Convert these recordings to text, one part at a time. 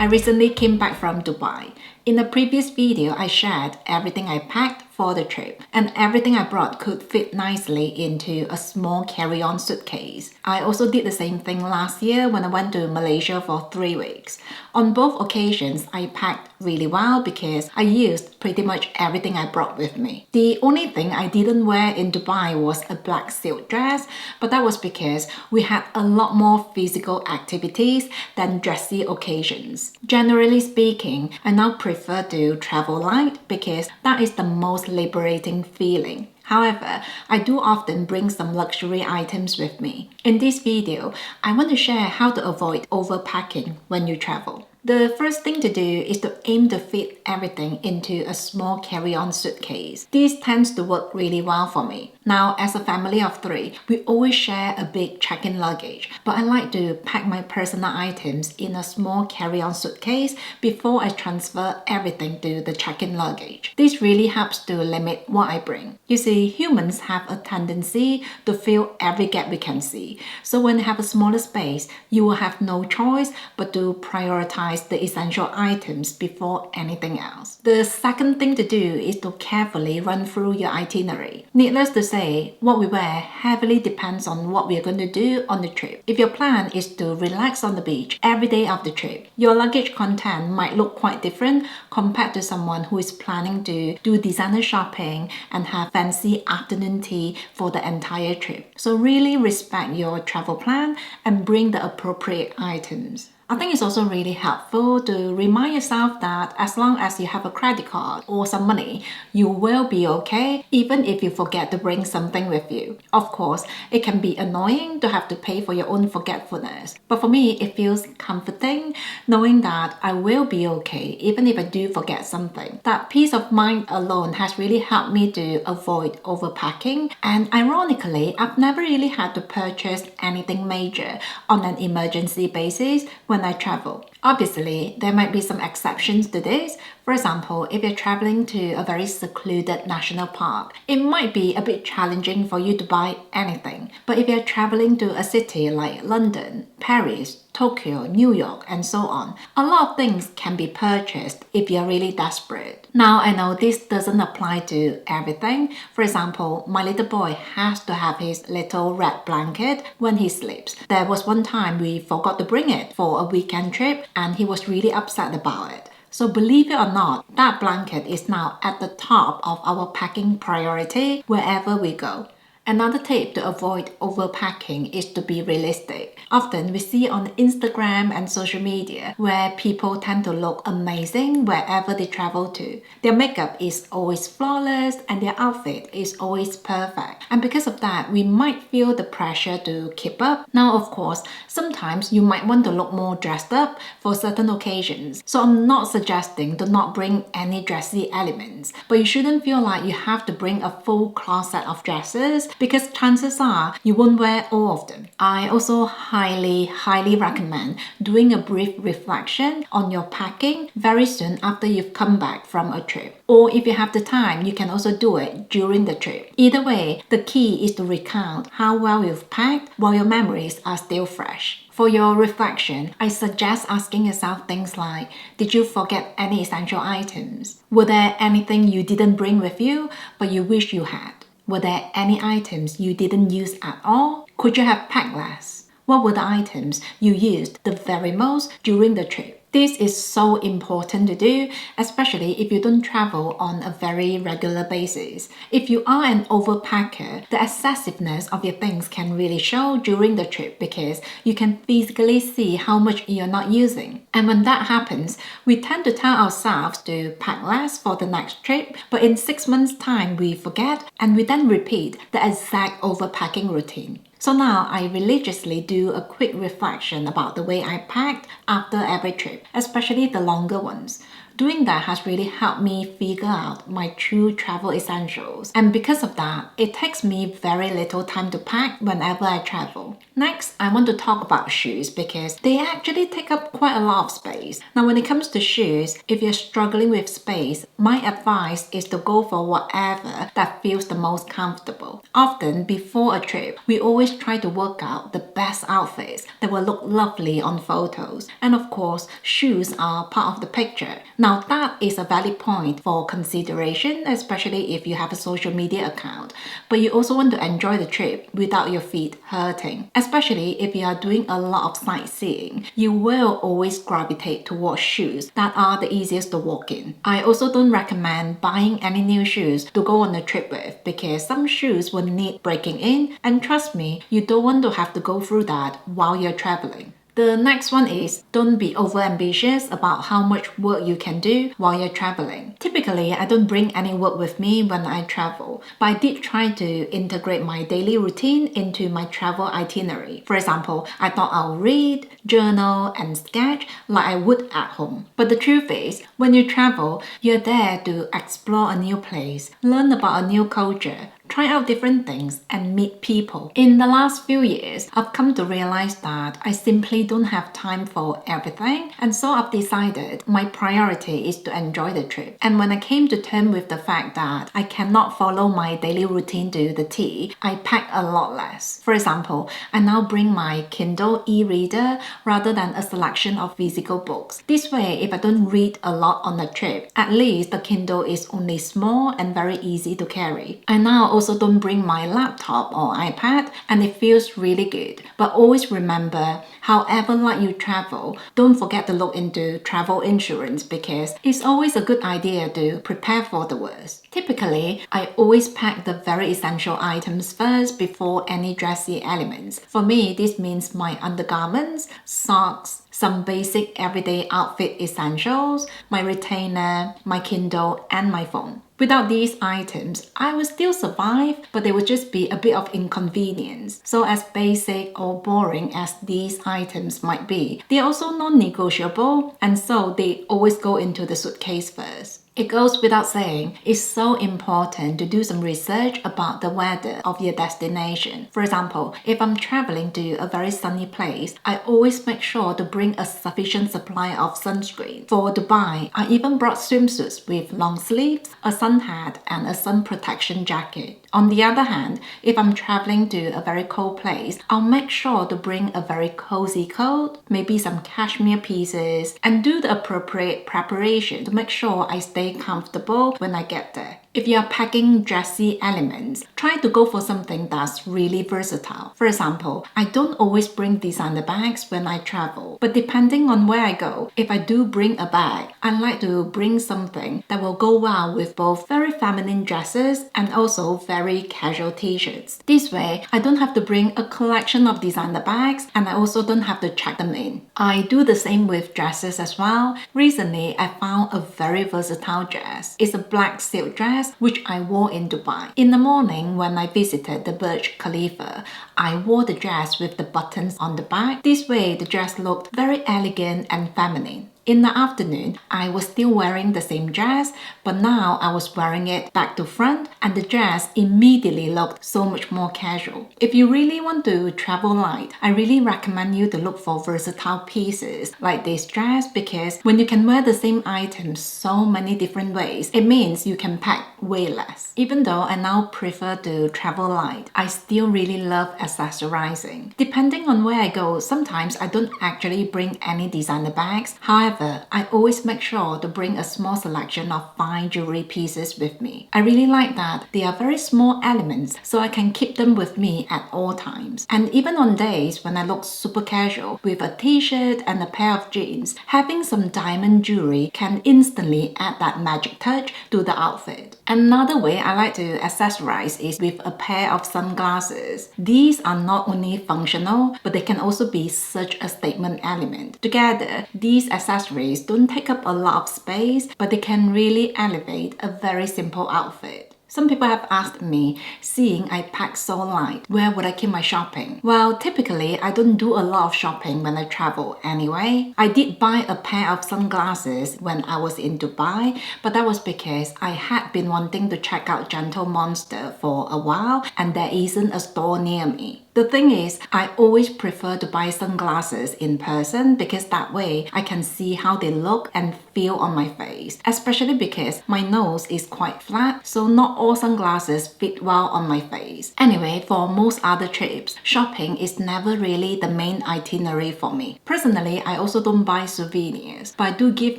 I recently came back from Dubai. In a previous video, I shared everything I packed for the trip, and everything I brought could fit nicely into a small carry-on suitcase. I also did the same thing last year when I went to Malaysia for 3 weeks. On both occasions, I packed really well because I used pretty much everything I brought with me. The only thing I didn't wear in Dubai was a black silk dress, but that was because we had a lot more physical activities than dressy occasions. Generally speaking, I now prefer to travel light because that is the most liberating feeling. However, I do often bring some luxury items with me. In this video, I want to share how to avoid overpacking when you travel. The first thing to do is to aim to fit everything into a small carry-on suitcase. This tends to work really well for me. Now, as a family of 3, we always share a big check-in luggage, but I like to pack my personal items in a small carry-on suitcase before I transfer everything to the check-in luggage. This really helps to limit what I bring. You see, humans have a tendency to fill every gap we can see. So when you have a smaller space, you will have no choice but to prioritize the essential items before anything else. The second thing to do is to carefully run through your itinerary. Needless to say, what we wear heavily depends on what we are going to do on the trip. If your plan is to relax on the beach every day of the trip, your luggage content might look quite different compared to someone who is planning to do designer shopping and have fancy afternoon tea for the entire trip. So really respect your travel plan and bring the appropriate items. I think it's also really helpful to remind yourself that as long as you have a credit card or some money, you will be okay even if you forget to bring something with you. Of course, it can be annoying to have to pay for your own forgetfulness, but for me, it feels comforting knowing that I will be okay even if I do forget something. That peace of mind alone has really helped me to avoid overpacking, and ironically, I've never really had to purchase anything major on an emergency basis when I travel. Obviously, there might be some exceptions to this. For example, if you're traveling to a very secluded national park, it might be a bit challenging for you to buy anything. But if you're traveling to a city like London, Paris, Tokyo, New York, and so on, a lot of things can be purchased if you're really desperate. Now, I know this doesn't apply to everything. For example, my little boy has to have his little red blanket when he sleeps. There was one time we forgot to bring it for a weekend trip, and he was really upset about it. So believe it or not, that blanket is now at the top of our packing priority wherever we go. Another tip to avoid overpacking is to be realistic. Often we see on Instagram and social media where people tend to look amazing wherever they travel to. Their makeup is always flawless and their outfit is always perfect. And because of that, we might feel the pressure to keep up. Now, of course, sometimes you might want to look more dressed up for certain occasions. So I'm not suggesting to not bring any dressy elements, but you shouldn't feel like you have to bring a full closet of dresses because chances are you won't wear all of them. I also highly recommend doing a brief reflection on your packing very soon after you've come back from a trip. Or if you have the time, you can also do it during the trip. Either way, the key is to recount how well you've packed while your memories are still fresh. For your reflection, I suggest asking yourself things like, did you forget any essential items? Were there anything you didn't bring with you but you wish you had? Were there any items you didn't use at all? Could you have packed less? What were the items you used the very most during the trip? This is so important to do, especially if you don't travel on a very regular basis. If you are an overpacker, the excessiveness of your things can really show during the trip because you can physically see how much you're not using. And when that happens, we tend to tell ourselves to pack less for the next trip, but in 6 months' time we forget and we then repeat the exact overpacking routine. So now I religiously do a quick reflection about the way I packed after every trip, especially the longer ones. Doing that has really helped me figure out my true travel essentials. And because of that, it takes me very little time to pack whenever I travel. Next, I want to talk about shoes because they actually take up quite a lot of space. Now, when it comes to shoes, if you're struggling with space, my advice is to go for whatever that feels the most comfortable. Often, before a trip, we always try to work out the best outfits that will look lovely on photos. And of course, shoes are part of the picture. Now, that is a valid point for consideration, especially if you have a social media account. But you also want to enjoy the trip without your feet hurting. Especially if you are doing a lot of sightseeing, you will always gravitate towards shoes that are the easiest to walk in. I also don't recommend buying any new shoes to go on a trip with because some shoes will need breaking in, and trust me, you don't want to have to go through that while you're traveling. The next one is don't be overambitious about how much work you can do while you're traveling. Typically, I don't bring any work with me when I travel, but I did try to integrate my daily routine into my travel itinerary. For example, I thought I'll read, journal, and sketch like I would at home. But the truth is, when you travel, you're there to explore a new place, learn about a new culture, try out different things, and meet people. In the last few years, I've come to realize that I simply don't have time for everything, and so I've decided my priority is to enjoy the trip. And when I came to terms with the fact that I cannot follow my daily routine to the T, I pack a lot less. For example, I now bring my Kindle e-reader rather than a selection of physical books. This way, if I don't read a lot on a trip, at least the Kindle is only small and very easy to carry. I now also don't bring my laptop or iPad, and it feels really good. But always remember, however light you travel, don't forget to look into travel insurance because it's always a good idea to prepare for the worst. Typically, I always pack the very essential items first before any dressy elements. For me, this means my undergarments, socks, some basic everyday outfit essentials, my retainer, my Kindle, and my phone. Without these items, I would still survive, but they would just be a bit of inconvenience. So as basic or boring as these items might be, they are also non-negotiable, and so they always go into the suitcase first. It goes without saying, it's so important to do some research about the weather of your destination. For example, if I'm traveling to a very sunny place, I always make sure to bring a sufficient supply of sunscreen. For Dubai, I even brought swimsuits with long sleeves, a sun hat, and a sun protection jacket. On the other hand, if I'm traveling to a very cold place, I'll make sure to bring a very cozy coat, maybe some cashmere pieces, and do the appropriate preparation to make sure I stay comfortable when I get there. If you are packing dressy elements, try to go for something that's really versatile. For example, I don't always bring designer bags when I travel, but depending on where I go, if I do bring a bag, I like to bring something that will go well with both very feminine dresses and also very casual t-shirts. This way, I don't have to bring a collection of designer bags, and I also don't have to check them in. I do the same with dresses as well. Recently, I found a very versatile dress. It's a black silk dress which I wore in Dubai. In the morning when I visited the Burj Khalifa, I wore the dress with the buttons on the back. This way the dress looked very elegant and feminine. In the afternoon, I was still wearing the same dress, but now I was wearing it back to front, and the dress immediately looked so much more casual. If you really want to travel light, I really recommend you to look for versatile pieces like this dress, because when you can wear the same items so many different ways, it means you can pack way less. Even though I now prefer to travel light, I still really love accessorizing. Depending on where I go, sometimes I don't actually bring any designer bags. However, I always make sure to bring a small selection of fine jewelry pieces with me. I really like that they are very small elements, so I can keep them with me at all times. And even on days when I look super casual with a t-shirt and a pair of jeans, having some diamond jewelry can instantly add that magic touch to the outfit. Another way I like to accessorize is with a pair of sunglasses. These are not only functional, but they can also be such a statement element. Together, these accessories don't take up a lot of space, but they can really elevate a very simple outfit. Some people have asked me, seeing I pack so light, where would I keep my shopping? Well, typically I don't do a lot of shopping when I travel anyway. I did buy a pair of sunglasses when I was in Dubai, but that was because I had been wanting to check out Gentle Monster for a while and there isn't a store near me. The thing is, I always prefer to buy sunglasses in person because that way I can see how they look and feel on my face, especially because my nose is quite flat, so not all sunglasses fit well on my face. Anyway, for most other trips, shopping is never really the main itinerary for me. Personally, I also don't buy souvenirs, but I do give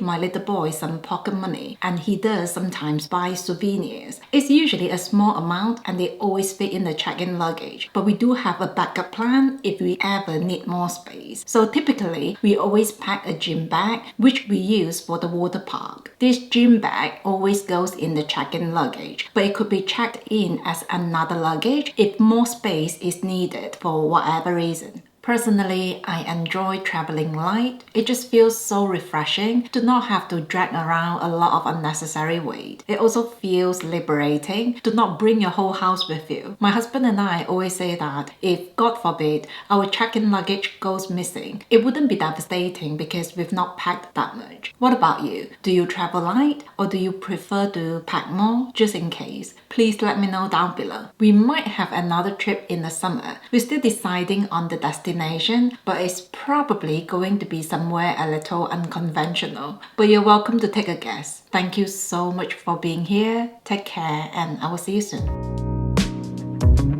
my little boy some pocket money and he does sometimes buy souvenirs. It's usually a small amount and they always fit in the check-in luggage, but we do have a backup plan if we ever need more space. So typically, we always pack a gym bag, which we use for the water park. This gym bag always goes in the check-in luggage, but it could be checked in as another luggage if more space is needed for whatever reason. Personally, I enjoy traveling light. It just feels so refreshing to not have to drag around a lot of unnecessary weight. It also feels liberating to not bring your whole house with you. My husband and I always say that if, God forbid, our check-in luggage goes missing, it wouldn't be devastating because we've not packed that much. What about you? Do you travel light or do you prefer to pack more just in case? Please let me know down below. We might have another trip in the summer. We're still deciding on the destination, but it's probably going to be somewhere a little unconventional. But you're welcome to take a guess. Thank you so much for being here. Take care and I will see you soon.